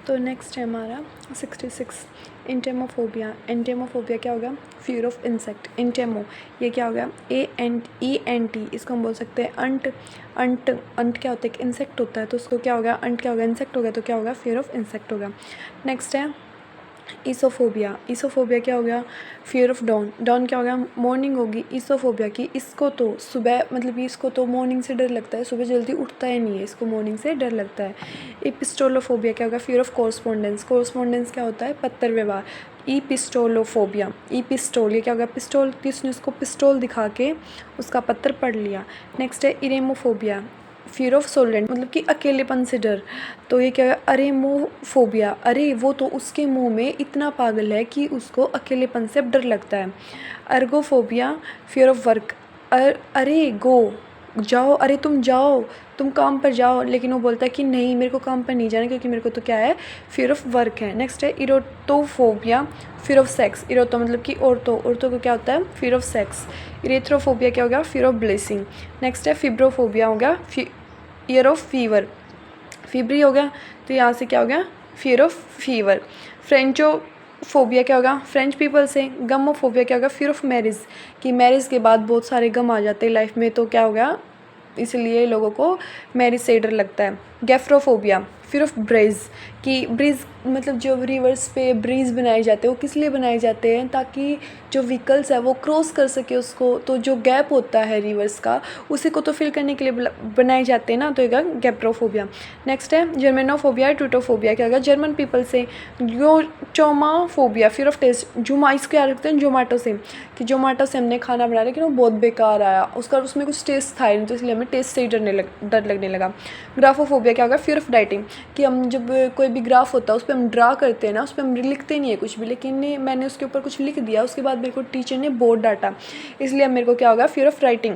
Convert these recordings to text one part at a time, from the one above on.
तो नेक्स्ट है हमारा 66 एंटेमोफोबिया। एंटेमोफोबिया क्या होगा? Fear of insect. एंटेमो ये क्या होगा? ANT इसको हम बोल सकते हैं अंट। अंट क्या होता है? एक इंसेक्ट होता है, तो उसको क्या होगा? अंट क्या होगा? इंसेक्ट होगा, तो क्या होगा? फियर ऑफ इंसेक्ट होगा। नेक्स्ट है ईसोफोबिया। ईसोफोबिया क्या हो गया? Fear of dawn. डॉन क्या हो गया? मॉर्निंग होगी। ईसोफोबिया की इसको तो सुबह मतलब कि इसको तो मॉर्निंग से डर लगता है, सुबह जल्दी उठता ही नहीं है, इसको मॉर्निंग से डर लगता है। एपिस्टोलोफोबिया क्या होगा? Fear of correspondence. कोरस्पोंडेंस क्या होता है? पत्र व्यवहार। ईपिस्टोलोफोबिया। ईपिस्टोल ये क्या होगा? पिस्टोल, किसने उसको पिस्टोल दिखा के उसका पत्र पढ़ लिया। नेक्स्ट है इरेमोफोबिया। फियर ऑफ सोलेंट मतलब कि अकेलेपन से डर। तो ये क्या है? अरेमोफोबिया। अरे वो तो उसके मुंह में इतना पागल है कि उसको अकेलेपन से डर लगता है। अर्गोफोबिया फियर ऑफ वर्क। अरे गो जाओ, अरे तुम जाओ, तुम काम पर जाओ, लेकिन वो बोलता है कि नहीं मेरे को काम पर नहीं जाना, क्योंकि मेरे को तो क्या है? फियर ऑफ वर्क है। नेक्स्ट है इरोटोफोबिया फियर ऑफ सेक्स। इरोटो मतलब कि औरतों, औरतों को क्या होता है? Fear of sex. इरेथ्रोफोबिया क्या हो गया? Fear of blessing. नेक्स्ट है फिब्रोफोबिया हो गया फियर ऑफ फीवर। फीवरी हो गया, तो यहाँ से क्या हो गया? Fear of fever. फ्रेंचोफोबिया क्या होगा? फ्रेंच पीपल से। गमोफोबिया क्या होगा? फियर ऑफ मैरिज, कि मैरिज के बाद बहुत सारे गम आ जाते हैं लाइफ में, तो क्या हो गया? इसलिए लोगों को मैरिज से डर लगता है। गैफ्रोफोबिया फियर ऑफ ब्रिज, कि ब्रिज मतलब जो रिवर्स पे ब्रिज बनाए जाते हैं वो किस लिए बनाए जाते हैं? ताकि जो व्हीकल्स है वो क्रॉस कर सके उसको, तो जो गैप होता है रिवर्स का उसी को तो फिल करने के लिए बनाए जाते हैं ना, तो ये गैप्रोफोबिया। नेक्स्ट है जर्मेनोफोबिया ट्यूटोफोबिया क्या होगा? जर्मन पीपल से। जोमाफोबिया फियर ऑफ टेस्ट। जुमा इसको याद रखते हैं जोमेटो से, कि जोमेटो से हमने खाना बनाया लेकिन वो बहुत बेकार आया, उसमें कुछ टेस्ट था ही नहीं, तो इसलिए हमें टेस्ट से ही डर लगने लगा। ग्राफोफोबिया क्या होगा? फियर ऑफ राइटिंग, कि हम जब कोई भी ग्राफ होता है उस पर हम ड्रा करते हैं ना, उस पर हम लिखते नहीं है कुछ भी, लेकिन मैंने उसके ऊपर कुछ लिख दिया, उसके बाद मेरे को टीचर ने बोर्ड डांटा, इसलिए अब मेरे को क्या होगा? फियर ऑफ राइटिंग,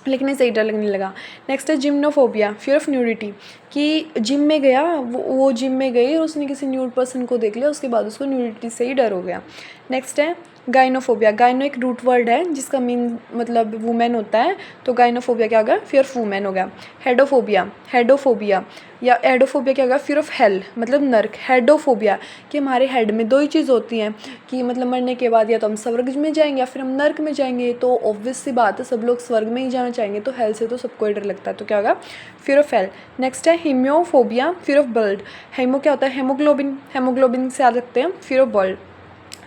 लिखने से ही डर लगने लगा। नेक्स्ट है जिम्नोफोबिया फियर ऑफ न्यूडिटी, कि जिम में गया वो जिम में गई और उसने किसी न्यूड पर्सन को देख लिया, उसके बाद उसको न्यूडिटी से ही डर हो गया। नेक्स्ट है गाइनोफोबिया। गाइनो एक रूट वर्ड है जिसका मीन मतलब वुमेन होता है, तो गाइनोफोबिया क्या होगा? फियर ऑफ वुमेन हो गया। हेडोफोबिया या एडोफोबिया क्या होगा? फियर ऑफ हेल मतलब नर्क। हेडोफोबिया कि हमारे हेड में दो ही चीज़ होती हैं, कि मतलब मरने के बाद या तो हम स्वर्ग में जाएंगे या फिर हम नर्क में जाएंगे, तो ऑब्वियस सी बात है सब लोग स्वर्ग में ही जाना चाहेंगे, तो हेल से तो सबको ही डर लगता है, तो क्या होगा? Fear of hell. नेक्स्ट है हीमियोफोबिया फियर ऑफ ब्लड। हेमो क्या होता है? हेमोग्लोबिन, हेमोग्लोबिन से याद रखते हैं फियर ऑफ ब्लड।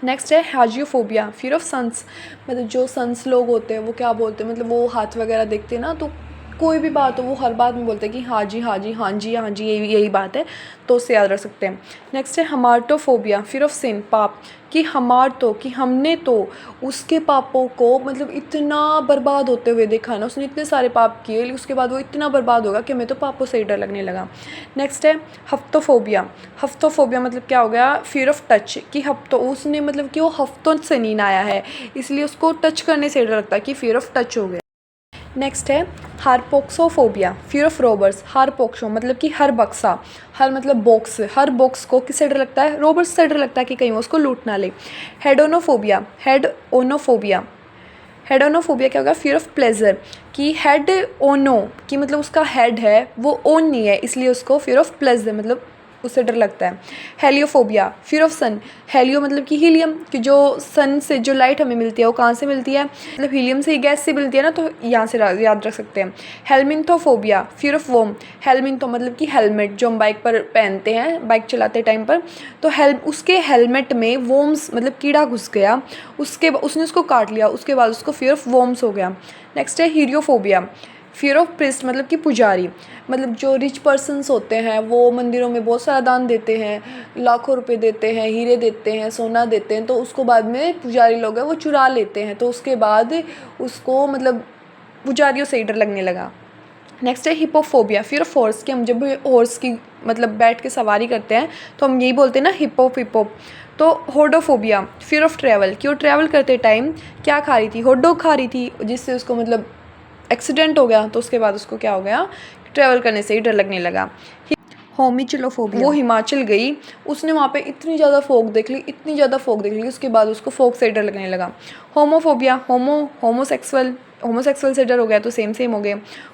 नेक्स्ट है हाजियोफोबिया फियर ऑफ सन्स, मतलब जो सन्स लोग होते हैं वो क्या बोलते हैं, मतलब वो हाथ वगैरह देखते हैं ना, तो कोई भी बात हो वो हर बात में बोलते हैं कि हाँ जी हाँ जी हाँ जी हाँ जी, यही बात है, तो उससे याद रख सकते हैं। नेक्स्ट है हमार्टोफोबिया फियर ऑफ सिन, पाप, कि कि हमने तो उसके पापों को मतलब इतना बर्बाद होते हुए देखा ना, उसने इतने सारे पाप किए उसके बाद वो इतना बर्बाद होगा कि हमें तो पापों से ही डर लगने लगा। नेक्स्ट है हफ्तोफोबिया मतलब क्या हो गया? फियर ऑफ टच, कि हफ्तों उसने मतलब कि वो हफ्तों से नींद आया है, इसलिए उसको टच करने से डर लगता है, कि फियर ऑफ टच हो गया। नेक्स्ट है हारपोक्सोफोबिया फियर ऑफ रॉबर्स। हारपोक्सो मतलब कि हर बक्सा, हर मतलब बॉक्स, हर बॉक्स को किससे डर लगता है? रॉबर्स से डर लगता है कि कहीं वो उसको लूट ना ले। हेडोनोफोबिया क्या होगा? फियर ऑफ प्लेजर, कि हेड ओनो कि मतलब उसका हेड है वो ओन नहीं है, इसलिए उसको फियर ऑफ प्लेजर मतलब उससे डर लगता है। हेलियोफोबिया फियर ऑफ सन। हेलियो मतलब कि हीलियम, कि जो सन से जो लाइट हमें मिलती है वो कहाँ से मिलती है? मतलब हीलियम से ही, गैस से मिलती है ना, तो यहाँ से याद रख सकते हैं। हेलमिन्थोफोबिया फियर ऑफ वोम। हेलमिन्थो मतलब कि हेलमेट जो हम बाइक पर पहनते हैं बाइक चलाते टाइम पर, तो उसके हेलमेट में वोम्स मतलब कीड़ा घुस गया, उसने उसको काट लिया, उसके बाद उसको फियर ऑफ वोम्स हो गया। नेक्स्ट है हीरियोफोबिया फियर ऑफ प्रिस्ट मतलब कि पुजारी, मतलब जो रिच पर्सन्स होते हैं वो मंदिरों में बहुत सारा दान देते हैं, लाखों रुपए देते हैं, हीरे देते हैं, सोना देते हैं, तो उसको बाद में पुजारी लोग हैं वो चुरा लेते हैं, तो उसके बाद उसको मतलब पुजारियों से ही डर लगने लगा। नेक्स्ट है हिपोफोबिया फियर ऑफ हॉर्स, कि हम जब हॉर्स की मतलब बैठ के सवारी करते हैं तो हम यही बोलते हैं ना हिपोप। तो होडोफोबिया फियर ऑफ ट्रैवल, कि वो ट्रैवल करते टाइम क्या खा रही थी? हॉट डॉग खा रही थी, जिससे उसको मतलब एक्सीडेंट हो गया, तो उसके बाद उसको क्या हो गया? ट्रैवल करने से ही डर लगने लगा। होमिचिलोफोबिया वो हिमाचल गई, उसने वहाँ पे इतनी ज़्यादा फोक देख ली, उसके बाद उसको फोक से ही डर लगने लगा। होमोफोबिया होमोसेक्सुअल होमोसेक्सुअल से डर हो गया तो सेम हो गए।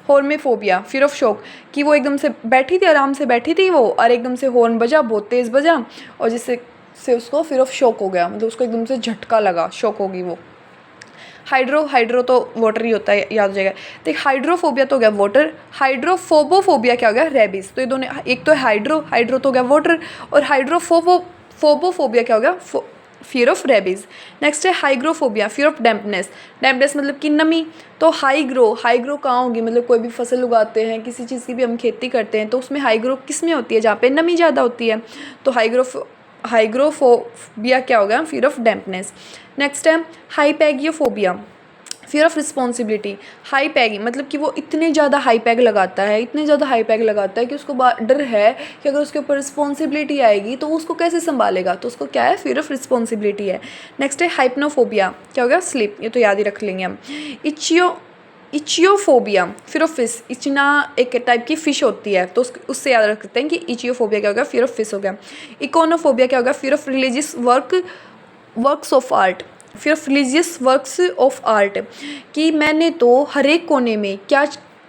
होर्नोफोबिया, फियर ऑफ शॉक, कि वो एकदम से बैठी थी, आराम से बैठी थी वो, और एकदम से हॉर्न बजा, बहुत तेज़ बजा, और जिससे उसको फियर ऑफ शॉक हो गया, मतलब उसको एकदम से झटका लगा, शॉक होगी वो। हाइड्रो तो वाटर ही होता है, याद हो जाएगा। तो हाइड्रोफोबिया तो हो गया वाटर, हाइड्रोफोबोफोबिया क्या हो गया, रेबीज। तो ये दोनों, एक तो हाइड्रो तो हो गया वाटर, और हाइड्रोफोबोफोबिया क्या हो गया, फियर ऑफ रेबीज। नेक्स्ट है हाइग्रोफोबिया, फियर ऑफ डैम्पनेस। डैम्पनेस मतलब कि नमी। तो हाइग्रो कहाँ होगी, मतलब कोई भी फसल उगाते हैं, किसी चीज़ की भी हम खेती करते हैं तो उसमें हाइग्रो किस में होती है, जहाँ पे नमी ज़्यादा होती है। तो हाइग्रोफोबिया क्या होगा, फियर ऑफ डैम्पनेस। नेक्स्ट है हाइपैगियोफोबिया, फियर ऑफ रिस्पॉन्सिबिलिटी। हाई पैगी मतलब कि वो इतने ज़्यादा हाई पैग लगाता है कि उसको डर है कि अगर उसके ऊपर रिस्पॉन्सिबिलिटी आएगी तो उसको कैसे संभालेगा, तो उसको क्या है, फियर ऑफ रिस्पॉन्सिबिलिटी है। नेक्स्ट है हाइप्नोफोबिया, क्या हो गया, स्लीप। ये तो याद ही रख लेंगे हम। इचियोफोबिया, फियर ऑफ फिश। इचना एक टाइप की फ़िश होती है, तो उससे याद रख सकते हैं कि इचियोफोबिया क्या होगा, फियर ऑफ फिश हो गया। इकोनोफोबिया क्या होगा, fear of religious works of art. फिर रिलीजियस वर्क्स ऑफ आर्ट, कि मैंने तो हर एक कोने में क्या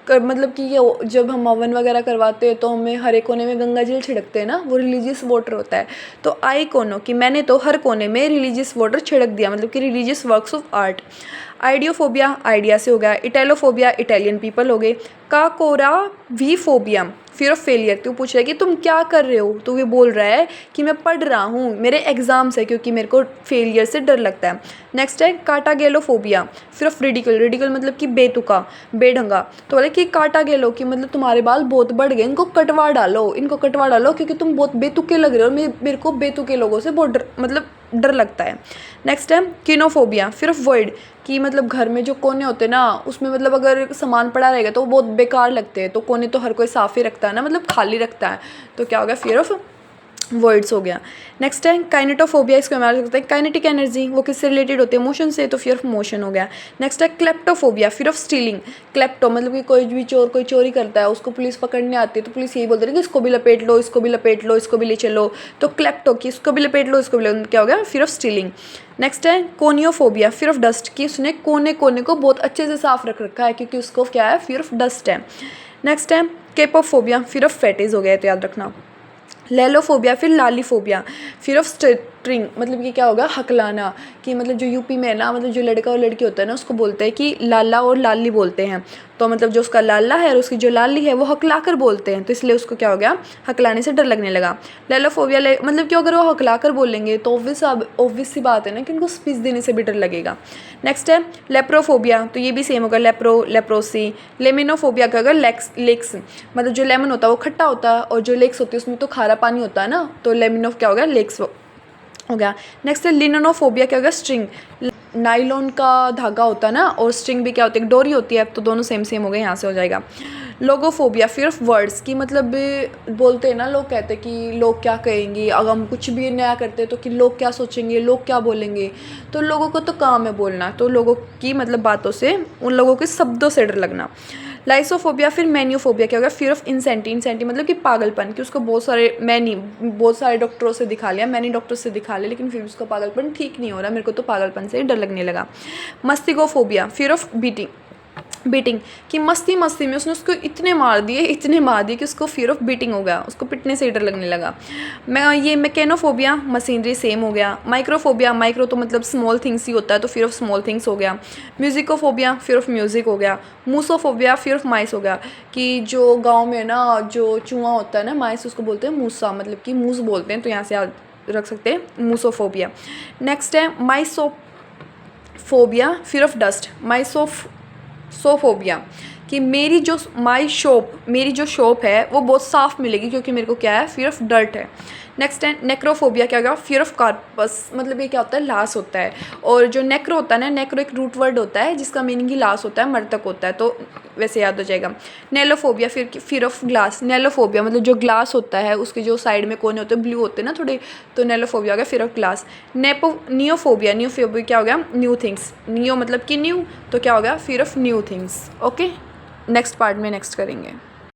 मतलब कि ये जब हम हवन वगैरह करवाते हैं तो हमें हर एक कोने में गंगा जल छिड़कते हैं ना, वो रिलीजियस वाटर होता है। तो आई कोनो, कि मैंने तो हर कोने में रिलीजियस वाटर छिड़क दिया, मतलब कि religious works of art. Ideophobia, idea से हो गया। इटैलोफोबिया, इटालियन पीपल हो गए। Kakorrhaphiophobia, fear of failure. तो पूछ रहा है कि तुम क्या कर रहे हो, तो ये बोल रहा है कि मैं पढ़ रहा हूँ, मेरे एग्जाम्स है, क्योंकि मेरे को फेलियर से डर लगता है। नेक्स्ट है काटागेलोफोबिया, फियर ऑफ रिडिकल मतलब कि बेतुका, बेढंगा। तो बोले कि काटागेलो, कि मतलब तुम्हारे बाल बहुत बढ़ गए, इनको कटवा डालो क्योंकि तुम बहुत बेतुके लग रहे हो, मेरे को बेतुके लोगों से बहुत डर लगता है। नेक्स्ट है किनोफोबिया, फियर ऑफ वॉइड, कि मतलब घर में जो कोने होते हैं ना, उसमें मतलब अगर सामान पड़ा रहेगा तो वो बहुत बेकार लगते हैं, तो कोने तो हर कोई साफ़ ही रखता है ना, मतलब खाली रखता है, तो क्या होगा, फियर ऑफ वर्ड्स हो गया। नेक्स्ट है काइनेटोफोबिया, इसको हमारा सकते हैं काइनेटिक एनर्जी, वो किससे रिलेटेड होती है, मोशन से, तो फियर ऑफ मोशन हो गया। नेक्स्ट है क्लेप्टोफोबिया, फियर ऑफ स्टीलिंग। क्लेप्टो मतलब कि कोई चोरी करता है, उसको पुलिस पकड़ने आती है तो पुलिस यही बोलती है कि इसको भी लपेट लो, इसको भी ले चलो। तो क्लेप्टो, कि इसको भी लपेट लो, क्या हो गया, फियर ऑफ स्टीलिंग। नेक्स्ट है कोनियोफोबिया, फियर ऑफ डस्ट, कि उसने कोने को बहुत अच्छे से साफ रख रखा है क्योंकि उसको क्या है, फियर ऑफ डस्ट है। नेक्स्ट है केपोफोबिया, फियर ऑफ फेटिज हो गया, तो याद रखना। लेलोफोबिया, फिर लालीफोबिया, फियर ऑफ स्टरिंग, मतलब कि क्या होगा, हकलाना, कि मतलब जो यूपी में है ना, मतलब जो लड़का और लड़की होता है ना, उसको बोलते हैं कि लाला और लाली बोलते हैं, तो मतलब जो उसका लाला है और उसकी जो लाली है वो हकला कर बोलते हैं, तो इसलिए उसको क्या हो गया, हकलाने से डर लगने लगा। लेलोफोबिया मतलब कि अगर वो हकला कर बोलेंगे तो ऑब्वियस सी बात है ना कि उनको स्पीच देने से भी डर लगेगा। नेक्स्ट है लेप्रोफोबिया, तो ये भी सेम होगा, लेप्रोसी। लेमिनोफोबिया क्या होगा, लेक्स, मतलब जो लेमन होता है वो खट्टा होता है और जो लेक्स होती है उसमें तो खारा पानी होता है ना, तो लेमिनो क्या होगा, लेक्स हो गया। नेक्स्ट है लिनोनोफोबिया, क्या होगा, स्ट्रिंग। नाइलॉन का धागा होता है ना, और स्ट्रिंग भी क्या होती है, डोरी होती है, तो दोनों सेम हो गए, यहाँ से हो जाएगा। लोगोफोबिया, फियर ऑफ वर्ड्स, की मतलब बोलते हैं ना, लोग कहते हैं कि लोग क्या कहेंगे अगर हम कुछ भी नया करते हैं, तो कि लोग क्या सोचेंगे, लोग क्या बोलेंगे। तो लोगों को तो काम है बोलना, तो लोगों की मतलब बातों से, उन लोगों के शब्दों से डर लगना। लाइसोफोबिया, फिर मैनियोफोबिया, क्या होगा, फियर ऑफ इंसेंटी मतलब कि पागलपन, कि उसको बहुत सारे डॉक्टरों से दिखा लिया, मैनी डॉक्टर से दिखा लिया, लेकिन फिर उसका पागलपन ठीक नहीं हो रहा, मेरे को तो पागलपन से डर लगने लगा। मस्तिकोफोबिया, फियर ऑफ बीटिंग, कि मस्ती में उसने उसको इतने मार दिए कि उसको फियर ऑफ बीटिंग हो गया, उसको पिटने से ही डर लगने लगा। ये मैकेनोफोबिया, मशीनरी, सेम हो गया। माइक्रोफोबिया, माइक्रो तो मतलब स्मॉल थिंग्स ही होता है, तो फियर ऑफ स्मॉल थिंग्स हो गया। म्यूजिकोफोबिया, फियर ऑफ म्यूजिक हो गया। मूसोफोबिया, फियर ऑफ माइस हो गया, कि जो गाँव में ना जो चूहा होता है ना, माइस, उसको बोलते हैं मूसा, मतलब कि मूस बोलते हैं, तो यहाँ से याद रख सकते हैं, मूसोफोबिया। नेक्स्ट है माइसोफोबिया, फियर ऑफ डस्ट। सोफोबिया, कि मेरी जो शॉप है वो बहुत साफ़ मिलेगी, क्योंकि मेरे को क्या है, फियर ऑफ डर्ट है। नेक्स्ट है नेक्रोफोबिया, क्या होगा, फियर ऑफ कार्पस, मतलब ये क्या होता है, लाश होता है, और जो नेक्रो होता है ना, नेक्रो एक रूट वर्ड होता है जिसका मीनिंग ही लाश होता है, मृतक होता है, तो वैसे याद हो जाएगा। नेलोफोबिया, फिर ऑफ ग्लास। नेलोफोबिया मतलब जो ग्लास होता है उसके जो साइड में कोने होते हैं ब्लू होते हैं ना थोड़े, तो नेलोफोबिया हो गया, फिर ऑफ ग्लास। नियोफोबिया क्या हो गया, न्यू थिंग्स। नियो मतलब कि न्यू, तो क्या हो गया, fear of new things. Okay, next part में नेक्स्ट करेंगे।